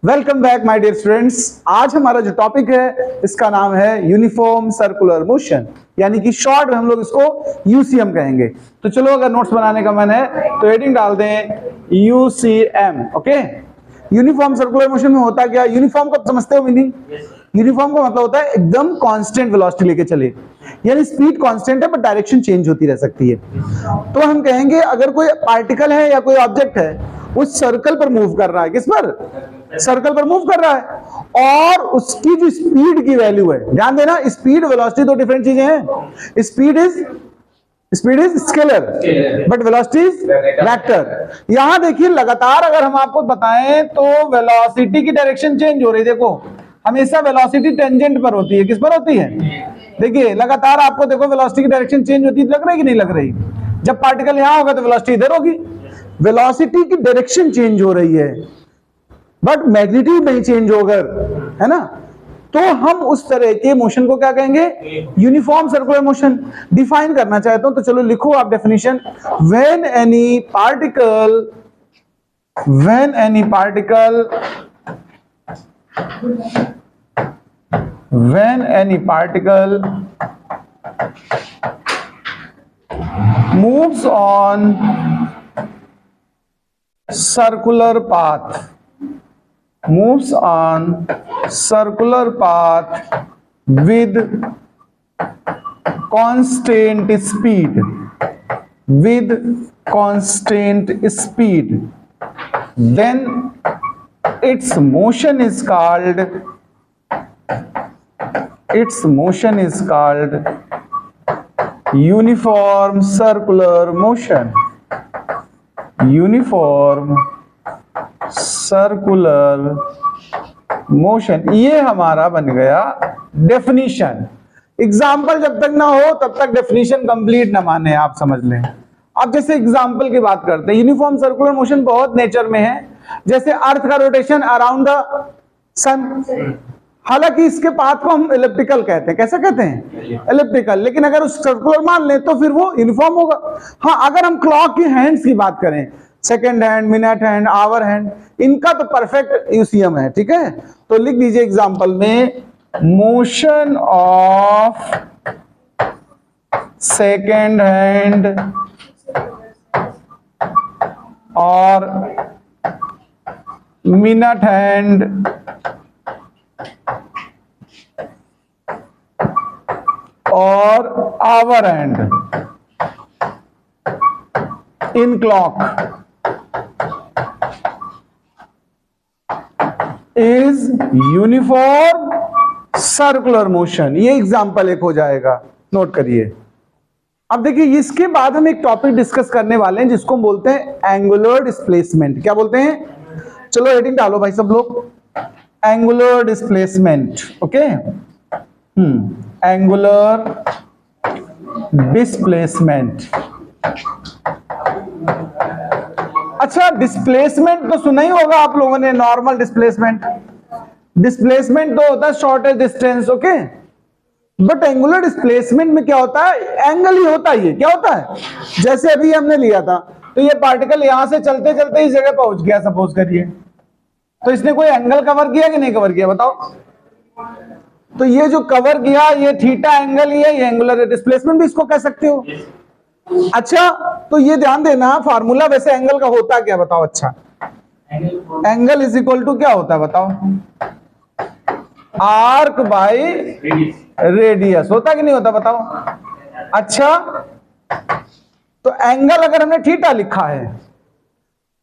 Welcome back my dear students. आज हमारा जो टॉपिक है इसका नाम है यूनिफॉर्म सर्कुलर मोशन, यानी कि शॉर्ट में हम लोग इसको यूसीएम कहेंगे। तो चलो अगर नोट्स बनाने का मन है तो हेडिंग डाल दें UCM. Okay, uniform circular motion में होता क्या? यूनिफॉर्म को समझते हो मीनिंग? यूनिफॉर्म का मतलब होता है एकदम कांस्टेंट वेलोसिटी लेके चले, यानी स्पीड कांस्टेंट है बट डायरेक्शन चेंज होती रह सकती है। तो हम कहेंगे अगर कोई पार्टिकल है या कोई ऑब्जेक्ट है उस सर्कल पर मूव कर रहा है, किस पर? सर्कल पर मूव कर रहा है, और उसकी जो स्पीड की वैल्यू है, ध्यान देना स्पीड वेलोसिटी दो डिफरेंट चीजें हैं। Speed is scalar but velocity is vector. यहां देखिए लगातार अगर हम आपको बताएं तो वेलोसिटी की डायरेक्शन चेंज हो रही है। देखो हमेशा वेलोसिटी टेंजेंट पर होती है, किस पर होती है? देखिए लगातार आपको देखो वेलोसिटी की डायरेक्शन चेंज होती है, लग रही है कि नहीं लग रही? जब पार्टिकल यहां होगा तो वेलोसिटी इधर होगी। वेलोसिटी की डायरेक्शन चेंज हो रही है बट मैग्नीट्यूड नहीं चेंज होगा, है ना? तो हम उस तरह के मोशन को क्या कहेंगे? Uniform circular motion. डिफाइन करना चाहता हूं तो चलो लिखो आप definition. When any particle moves on circular path with constant speed, then its motion is called uniform circular motion. Uniform circular motion, ये हमारा बन गया डेफिनेशन। एग्जाम्पल जब तक ना हो तब तक डेफिनेशन कंप्लीट ना माने, आप समझ लें। अब जैसे एग्जाम्पल की बात करते हैं, यूनिफॉर्म सर्कुलर मोशन बहुत नेचर में है। जैसे अर्थ का रोटेशन अराउंड द सन, हालांकि इसके पाथ को हम इलिप्टिकल कहते हैं। कैसे कहते हैं? इलिप्टिकल। लेकिन अगर उस सर्कुलर मान लें तो फिर वो यूनिफॉर्म होगा। हाँ, अगर हम क्लॉक की हैंड्स की बात करें, second hand, minute hand, hour hand, इनका तो परफेक्ट यूसीएम है। ठीक है, तो लिख दीजिए एग्जांपल में मोशन ऑफ सेकेंड हैंड और मिनट हैंड और hour hand in clock is uniform circular motion. ये एग्जांपल एक हो जाएगा, नोट करिए। अब देखिए इसके बाद हम एक टॉपिक डिस्कस करने वाले हैं जिसको हम बोलते हैं एंगुलर डिस्प्लेसमेंट। क्या बोलते हैं? चलो हेडिंग डालो भाई सब लोग, angular displacement. Okay, angular displacement. अच्छा, डिस्प्लेसमेंट तो सुना ही होगा आप लोगों ने, नॉर्मल डिस्प्लेसमेंट। डिस्प्लेसमेंट तो होता है shortest distance. Okay, but angular displacement में क्या होता है? एंगल ही होता है। ये क्या होता है? जैसे अभी हमने लिया था तो ये पार्टिकल यहां से चलते चलते इस जगह पहुंच गया, सपोज करिए, तो इसने कोई एंगल कवर किया कि नहीं कवर किया? बताओ। तो ये जो कवर किया ये थीटा एंगल ही है, ये एंगुलर डिस्प्लेसमेंट भी इसको कह सकते हो। अच्छा, तो ये ध्यान देना फार्मूला वैसे एंगल का होता क्या? बताओ। अच्छा, एंगल इज इक्वल टू क्या होता है? बताओ। आर्क बाय रेडियस होता कि नहीं होता? बताओ। अच्छा, तो एंगल अगर हमने थीटा लिखा है,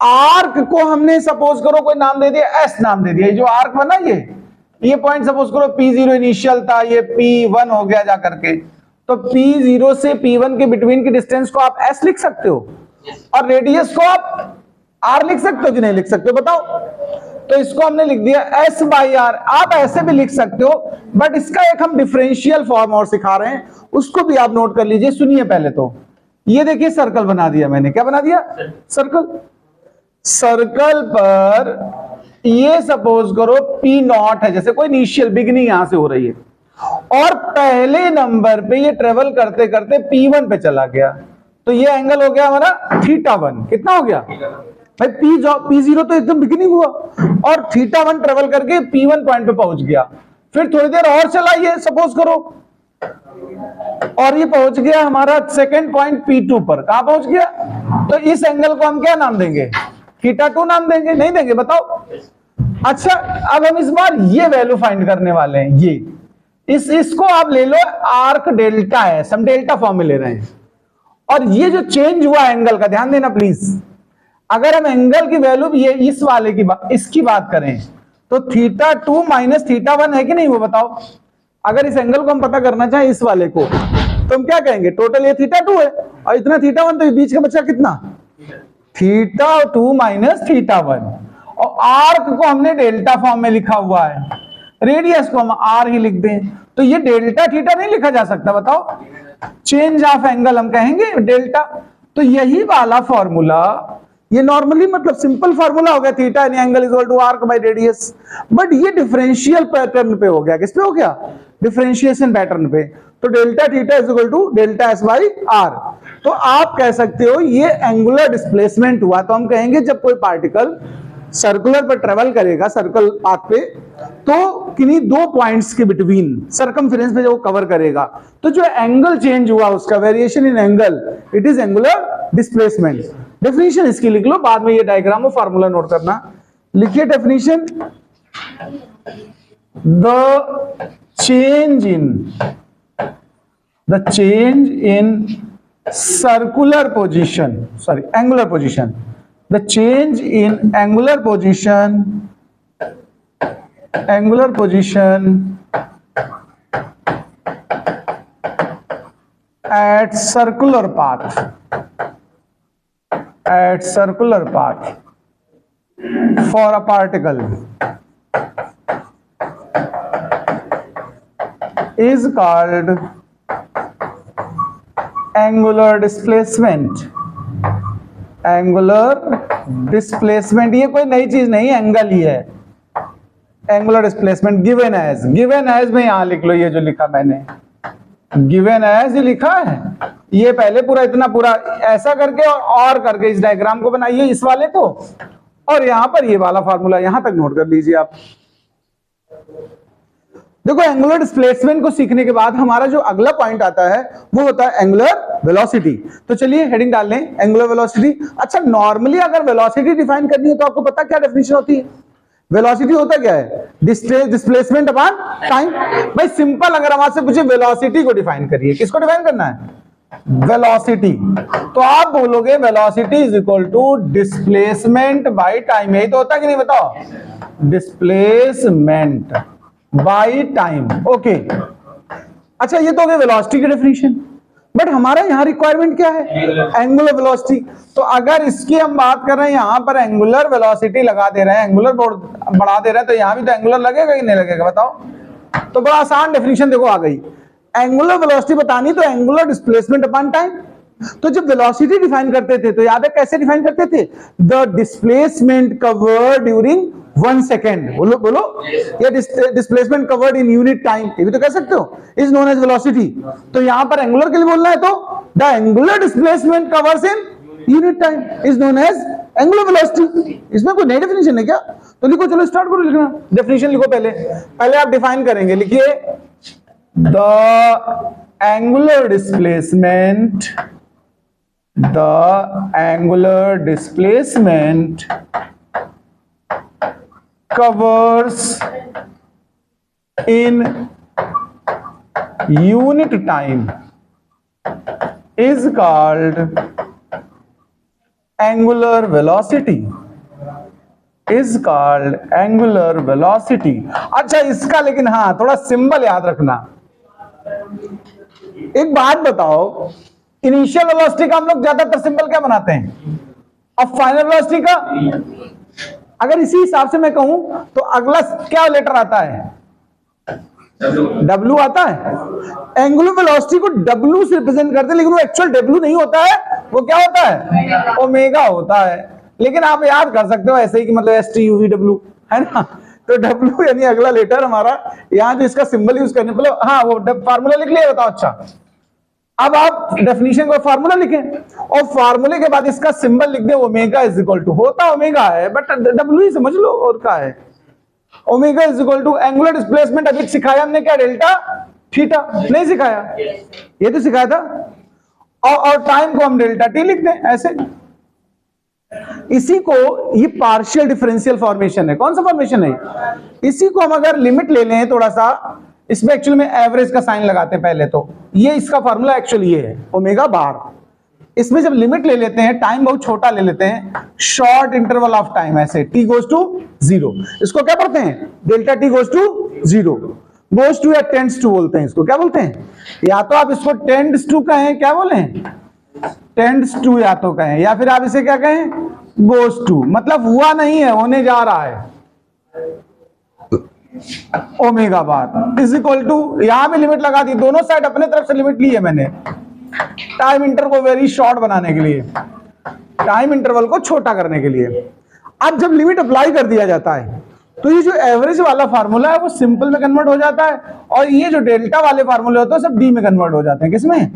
आर्क को हमने सपोज करो कोई नाम दे दिया, एस नाम दे दिया। जो आर्क बना ये पॉइंट सपोज करो P0 इनिशियल था, ये P1 हो गया जा करके, तो P0 से P1 के बिटवीन की डिस्टेंस को आप S लिख सकते हो और रेडियस को आप R लिख सकते हो कि नहीं लिख सकते हो? बताओ। तो इसको हमने लिख दिया S बाई R। आप ऐसे भी लिख सकते हो बट इसका एक हम डिफरेंशियल फॉर्म और सिखा रहे हैं, उसको भी आप नोट कर लीजिए। सुनिए पहले तो, ये देखिए सर्कल बना दिया मैंने। क्या बना दिया? सर्कल। सर्कल पर ये सपोज करो P0 है, जैसे कोई इनिशियल बिगिनिंग यहां से हो रही है, और पहले नंबर पे ये ट्रेवल करते करते P1 पे चला गया, तो ये एंगल हो गया हमारा θ1। कितना हो गया? भाई P0 तो एकदम बिगिनिंग हुआ और θ1 ट्रेवल करके P1 पॉइंट पे पहुंच गया, फिर थोड़ी देर और चला ये सपोज करो और ये पहुंच गया हमारा सेकंड पॉइंट P2 पर। कहां पहुंच गया? तो इस एंगल को हम क्या नाम देंगे? θ2 नाम देंगे? नहीं देंगे? बताओ। अच्छा, अब हम इस बार ये वैल्यू फाइंड करने वाले हैं। ये इसको आप ले लो आर्क डेल्टा है, हम डेल्टा फॉर्म में ले रहे हैं। और ये जो चेंज हुआ एंगल का ध्यान देना प्लीज, अगर हम एंगल की वैल्यू ये इस वाले की इसकी बात करें तो θ2 माइनस θ1 है कि नहीं, वो बताओ। अगर इस एंगल को हम पता करना चाहें इस वाले को तो हम क्या कहेंगे? टोटल ये θ2 है और इतना θ1, तो बीच का बचा कितना? θ2 माइनस θ1। और आर्क को हमने डेल्टा फॉर्म में लिखा हुआ है, रेडियस को हम आर ही लिख दें, तो ये डेल्टा थीटा नहीं लिखा जा सकता? बताओ। चेंज ऑफ एंगल हम कहेंगे डेल्टा। तो यही वाला फॉर्मूला, ये नॉर्मली मतलब सिंपल फॉर्मूला हो गया, theta any angle is equal to arc by radius. But ये डिफरेंशियल पैटर्न पे हो गया। किस पे हो गया? डिफरेंशिएशन पैटर्न पे। तो delta theta is equal to delta S by R. तो आप कह सकते हो ये एंगुलर डिस्प्लेसमेंट हुआ। तो हम कहेंगे जब कोई पार्टिकल सर्कुलर पर ट्रेवल करेगा, सर्कल पाथ पे, तो किन्हीं दो पॉइंट्स के बिटवीन सर्कमफेरेंस पे जो कवर करेगा, तो जो एंगल चेंज हुआ उसका variation in angle, it is angular displacement. Definition इसकी लिख लो, बाद में ये डायग्राम और फार्मूला नोट करना। लिखिए definition, the change in circular position, sorry angular position, the change in angular position at circular path for a particle is called angular displacement। Angular displacement, ये कोई नई चीज नहीं, एंगल ही है। एंगुलर डिस्प्लेसमेंट गिवन एज में यहां लिख लो, ये जो लिखा मैंने गिवन एज ही लिखा है। ये पहले पूरा इतना पूरा ऐसा करके और करके इस डायग्राम को बनाइए, इस वाले को, और यहां पर ये वाला फार्मूला यहां तक नोट कर लीजिए आप। देखो, एंगुलर डिस्प्लेसमेंट को सीखने के बाद हमारा जो अगला पॉइंट आता है वो होता है एंगुलर वेलोसिटी। तो चलिए हेडिंग डाल लें, एंगुलर वेलोसिटी। अच्छा, नॉर्मली अगर वेलोसिटी डिफाइन करनी है तो आपको पता क्या डेफिनेशन होती है? वेलोसिटी होता क्या है? Displacement upon time. भाई सिंपल, अगर हम आपसे पूछे वेलोसिटी को डिफाइन करिए, किसको डिफाइन करना है? वेलोसिटी। तो आप बोलोगे velocity is equal to displacement by time. यही तो होता है कि नहीं, बताओ? Displacement by time. ओके, अच्छा ये तो हो गया वेलोसिटी की डेफिनेशन। बट हमारा यहाँ रिक्वायरमेंट क्या है? Angular velocity. तो अगर इसकी हम बात कर रहे हैं, यहाँ पर एंगुलर वेलोसिटी लगा दे रहे हैं, एंगुलर बढ़ा दे रहे हैं, तो यहाँ भी तो एंगुलर लगेगा कि नहीं लगेगा, बताओ? तो बड़ा आसान डेफिनेशन देखो आ गई। एंगुलर वेलोसिटी बतानी तो एंगुलर डिस्प्लेसमेंट अपॉन टाइम। तो जब वेलोसिटी डिफाइन करते थे तो याद है कैसे डिफाइन करते थे? The displacement covered during 1 second. बोलो बोलो। या displacement covered in unit time, ये भी तो कह सकते हो, इज नोन एज वेलोसिटी। तो यहां पर एंगुलर के लिए बोलना है तो the angular displacement covers in unit time is known as angular velocity. इसमें कोई नई डेफिनेशन है क्या? तो लिखो, चलो स्टार्ट करो लिखना। डेफिनेशन लिखो, पहले आप डिफाइन करेंगे। लिखिए, the angular displacement covers in unit time is called angular velocity। अच्छा, इसका लेकिन हाँ थोड़ा सिंबल याद रखना। एक बात बताओ, इनिशियल वेलोसिटी का हम लोग ज्यादातर सिंबल क्या बनाते हैं? और फाइनल वेलोसिटी का? अगर इसी हिसाब से मैं कहूं तो अगला क्या लेटर आता है? W आता है। एंगुलर वेलोसिटी को W से रिप्रेजेंट करते हैं, लेकिन वो एक्चुअल W नहीं होता है, वो क्या होता है? ओमेगा होता है। लेकिन आप याद कर सकते हो ऐसे ही कि मतलब STUVW है ना। तो W यानी अगला लेटर हमारा, यहां जो इसका सिंबल यूज करने, मतलब हाँ वो फार्मूला लिख लिया, बताओ। अच्छा, अब आप डेफिनेशन का फार्मूला लिखें और फार्मूले के बाद इसका सिंबल लिख दे, ओमेगा इज इक्वल टू, होता ओमेगा है बट डब्ल्यू ही समझ लो और क्या है, omega is equal to angular displacement. अभी सिखाया हमने क्या, डेल्टा थीटा, नहीं सिखाया? ये तो सिखाया था। और टाइम को हम डेल्टा टी लिख दें ऐसे। इसी को, ये पार्शियल डिफरेंशियल फॉर्मेशन है। कौन सा फॉर्मेशन है? इसी को हम अगर लिमिट ले लें थोड़ा सा, इसमें एक्चुअली में एवरेज का साइन लगाते हैं पहले तो, ये इसका फॉर्मूला एक्चुअली ये है ओमेगा बार। इसमें जब लिमिट ले लेते हैं, टाइम बहुत छोटा ले लेते हैं, शॉर्ट इंटरवल ऑफ टाइम, ऐसे टी गोज टू जीरो, इसको क्या पढ़ते हैं? Delta T goes to zero, goes to या टेंड्स टू बोलते हैं इसको, क्या बोलते हैं? या तो आप इसको टेंड्स टू कहें, क्या बोले, टेंड्स टू या तो कहें, या फिर आप इसे क्या कहें, गोज टू, मतलब हुआ नहीं है, होने जा रहा है। Omega bar is equal to, यहां भी लिमिट लगा दी, दोनों साइड अपने तरफ से लिमिट ली है मैंने, टाइम इंटरवल को वेरी शॉर्ट बनाने के लिए, टाइम इंटरवल को छोटा करने के लिए। अब जब लिमिट अप्लाई कर दिया जाता है तो ये जो एवरेज वाला फार्मूला है वो सिंपल में कन्वर्ट हो जाता है, और ये जो डेल्टा वाले फार्मूले होते हैं सब डी में कन्वर्ट हो जाते हैं। किसमें?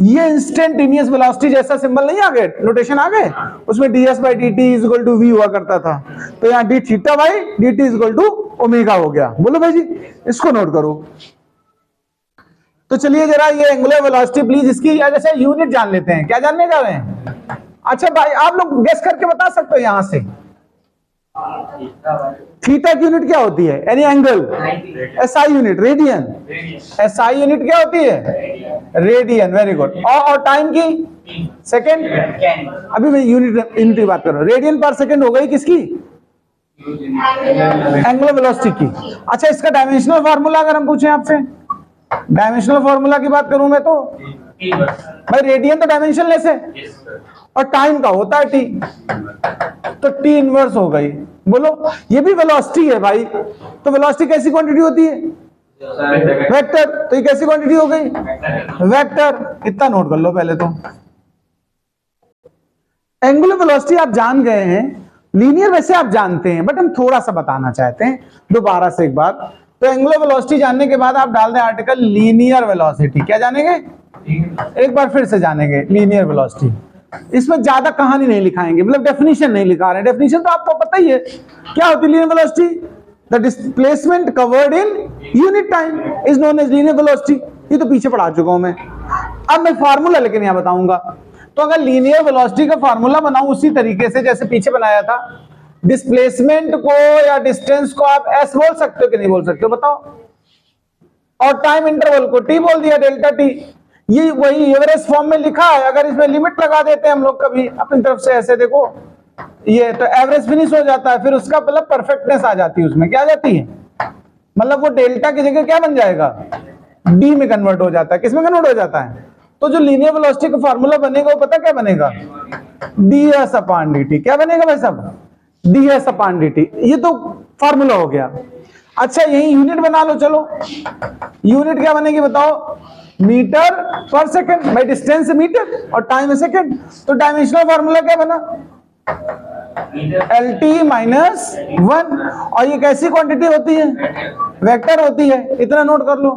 ये इंस्टेंटेनियस वेलोसिटी जैसा सिंबल नहीं आ गए, नोटेशन आ गए, उसमें ds by dt is equal to v हुआ करता था, तो यहाँ d theta by dt is equal to omega हो गया। बोलो भाई जी, इसको नोट करो। तो चलिए जरा ये एंगुलर वेलोसिटी प्लीज, इसकी जैसे यूनिट जान लेते हैं। क्या जानने जा रहे हैं? अच्छा भाई आप लोग गेस करके बता सकते हो यहां से, थीटा की यूनिट क्या होती है? यानी angle, SI unit radian, SI unit क्या होती है? Radian, very good. और टाइम की सेकंड, अभी मैं यूनिट की बात कर रहा हूं, रेडियन पर सेकंड हो गई किसकी? एंगुलर वेलोसिटी की। अच्छा इसका डायमेंशनल फार्मूला अगर हम पूछें आपसे, डायमेंशनल फार्मूला की बात करूं मैं तो भाई, रेडियन तो डायमेंशनलेस है और टाइम का होता है टी, तो टी इनवर्स हो गई। बोलो, ये भी वेलोसिटी है भाई, तो वेलोसिटी कैसी क्वांटिटी होती है? वेक्टर, तो ये कैसी क्वांटिटी हो गई? वेक्टर। इतना नोट कर लो पहले तो। एंगुलर वेलोसिटी आप जान गए हैं, लीनियर वैसे आप जानते हैं, बट हम थोड़ा सा बताना चाहते हैं दोबारा से एक बार। तो एंगुलर वेलोसिटी जानने के बाद आप डाल दें आर्टिकल लीनियर वेलोसिटी। क्या जानेंगे? एक बार फिर से जानेंगे लीनियर वेलोसिटी। इसमें ज्यादा कहानी नहीं लिखाएंगे, मतलब डेफिनेशन नहीं लिखा रहे, डेफिनेशन तो आपको पता ही है क्या होती है linear velocity. The displacement covered in unit time is known as linear velocity. ये तो पीछे पढ़ा चुका हूं मैं, अब मैं फार्मूला लेकिन यहां बताऊंगा। तो अगर लीनियर वेलोसिटी का फार्मूला बनाऊं उसी तरीके से जैसे पीछे बनाया था, डिस्प्लेसमेंट को या डिस्टेंस को आप एस बोल सकते हो कि नहीं बोल सकते हो बताओ, और टाइम इंटरवल को टी बोल दिया, डेल्टा टी। ये वही एवरेज फॉर्म में लिखा है। अगर इसमें लिमिट लगा देते हैं हम लोग कभी अपनी तरफ से ऐसे, देखो ये तो एवरेज फिनिश हो जाता है, फिर उसका मतलब परफेक्टनेस आ जाती है, उसमें क्या आ जाती है, मतलब वो डेल्टा की जगह क्या बन जाएगा, डी में कन्वर्ट हो जाता है। किस में कन्वर्ट हो जाता है? तो जो लीनियर वेलोसिटी का फार्मूला बनेगा वो पता क्या बनेगा, ds अपॉन dt। क्या बनेगा भाई साहब? ds upon dt। ये तो फार्मूला हो गया। अच्छा यही यूनिट बना लो, चलो यूनिट क्या बनेगी बताओ, मीटर पर सेकंड, भाई डिस्टेंस मीटर और टाइम सेकंड। तो डायमेंशनल फार्मूला क्या बना, LT माइनस 1। और ये कैसी क्वांटिटी होती है? वेक्टर होती है। इतना नोट कर लो।